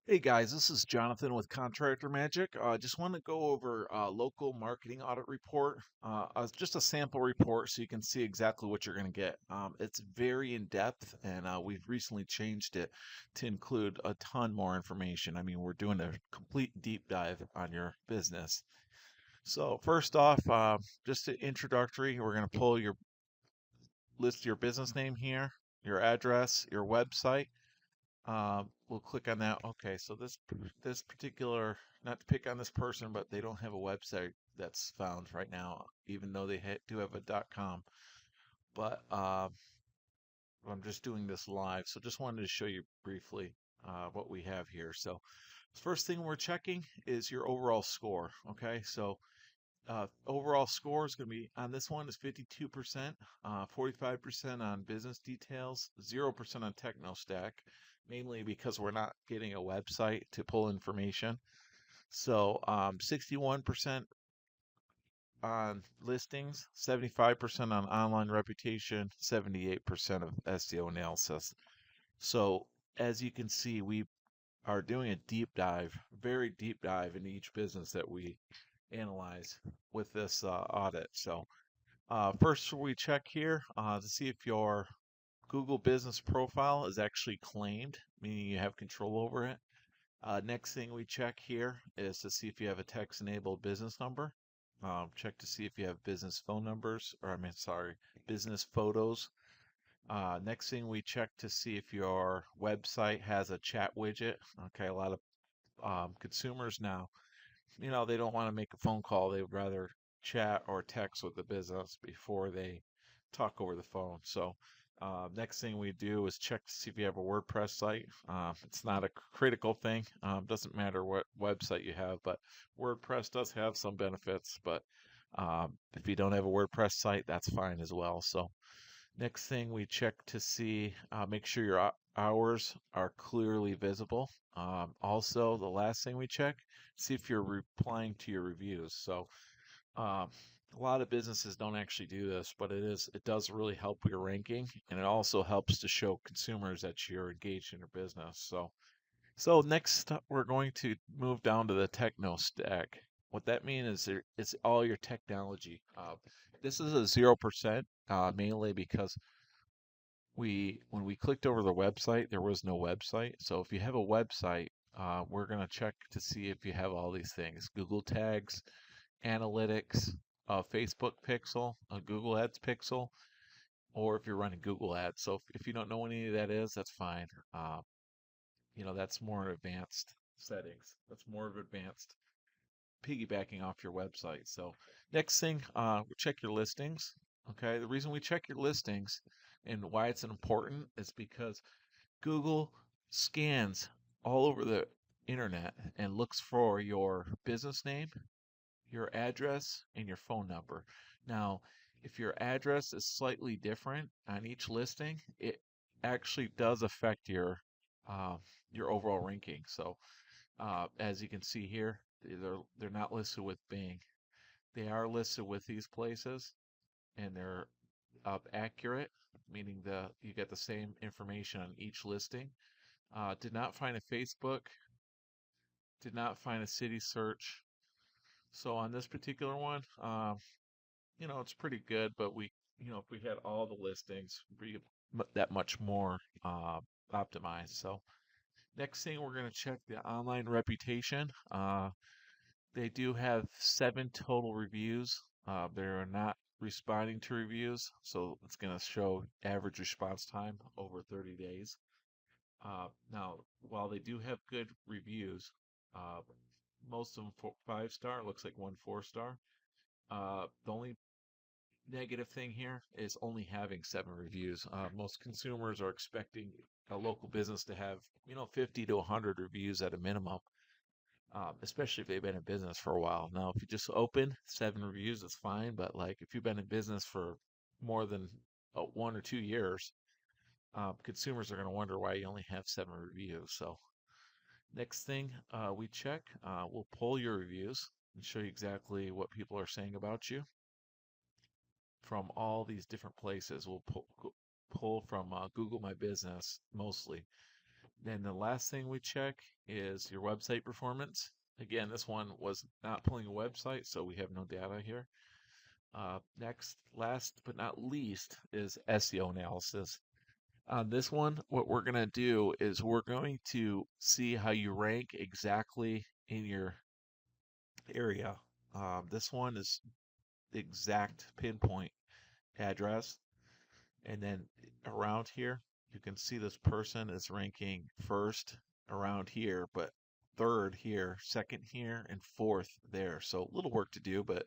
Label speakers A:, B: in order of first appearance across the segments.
A: Hey guys, this is Jonathan with Contractor Magic. I just want to go over local marketing audit report. Just a sample report so you can see exactly what you're going to get. It's very in depth, and we've recently changed it to include a ton more information. I mean, we're doing a complete deep dive on your business. So first off, just an introductory, we're going to pull your list your business name here, your address, your website. We'll click on that. Okay, so this particular, not to pick on this person, but they don't have a website that's found right now, even though they do have a .com. But I'm just doing this live, so just wanted to show you briefly what we have here. So first thing we're checking is your overall score. Okay, so overall score is going to be on this one is 52%, 45% on business details, 0% on techno stack, mainly because we're not getting a website to pull information. So 61% on listings, 75% on online reputation, 78% of SEO analysis. So as you can see, we are doing a deep dive, very deep dive into each business that we analyze with this audit. So first we check here to see if your Google business profile is actually claimed, meaning you have control over it. Next thing we check here is to see if you have a text-enabled business number. Check to see if you have business phone numbers, or I mean, sorry, business photos. Next thing we check to see if your website has a chat widget. Okay, a lot of consumers now, they don't want to make a phone call. They would rather chat or text with the business before they talk over the phone. So next thing we do is check to see if you have a WordPress site. It's not a critical thing. Doesn't matter what website you have, but WordPress does have some benefits. But if you don't have a WordPress site, that's fine as well. So next thing we check to see, make sure your hours are clearly visible. Also, the last thing we check, see if you're replying to your reviews. So uh, a lot of businesses don't actually do this, but it does really help your ranking, and it also helps to show consumers that you're engaged in your business. So next we're going to move down to the techno stack. What that means is it's all your technology. This is a 0%, mainly because when we clicked over the website, there was no website. So if you have a website, we're going to check to see if you have all these things: Google tags, analytics, a Facebook pixel, a Google Ads pixel, or if you're running Google Ads. So if you don't know what any of that is, that's fine. That's more advanced settings. That's more of advanced piggybacking off your website. So next thing, we check your listings. Okay, the reason we check your listings and why it's important is because Google scans all over the internet and looks for your business name, your address, and your phone number. Now, if your address is slightly different on each listing, it actually does affect uh, your overall ranking. So, as you can see here, they're not listed with Bing. They are listed with these places, and they're accurate, meaning you get the same information on each listing. Did not find a Facebook. Did not find a city search. So on this particular one, it's pretty good, but if we had all the listings, be that much more optimized. So next thing we're going to check the online reputation. They do have 7 total reviews. They're not responding to reviews, so it's going to show average response time over 30 days. Now, while they do have good reviews, uh, most of them 5-star, looks like 1 4-star. The only negative thing here is only having 7 reviews. Most consumers are expecting a local business to have, 50 to 100 reviews at a minimum, especially if they've been in business for a while. Now, if you just open 7 reviews, it's fine. But like if you've been in business for more than 1 or 2 years, consumers are going to wonder why you only have 7 reviews. So next thing we check, we'll pull your reviews and show you exactly what people are saying about you from all these different places. We'll pull from Google My Business mostly. Then the last thing we check is your website performance. Again, this one was not pulling a website, so we have no data here. Next, last but not least, is SEO analysis. On this one, what we're going to do is we're going to see how you rank exactly in your area. This one is the exact pinpoint address. And then around here, you can see this person is ranking first around here, but third here, second here, and fourth there. So a little work to do, but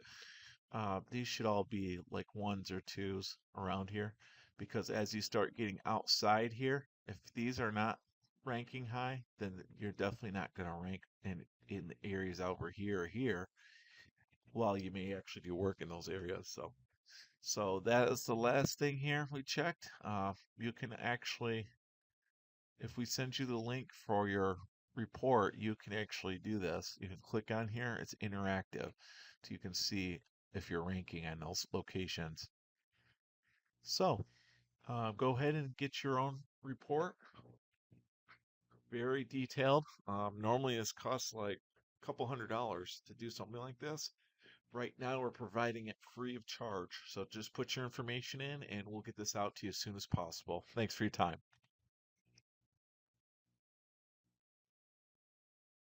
A: these should all be like ones or twos around here, because as you start getting outside here, if these are not ranking high, then you're definitely not going to rank in the areas over here or here, while you may actually do work in those areas. So that is the last thing here we checked. You can actually, if we send you the link for your report, you can actually do this. You can click on here, it's interactive, so you can see if you're ranking on those locations. So go ahead and get your own report. Very detailed. Normally this costs like a couple $100 to do something like this. Right now we're providing it free of charge. So just put your information in and we'll get this out to you as soon as possible. Thanks for your time.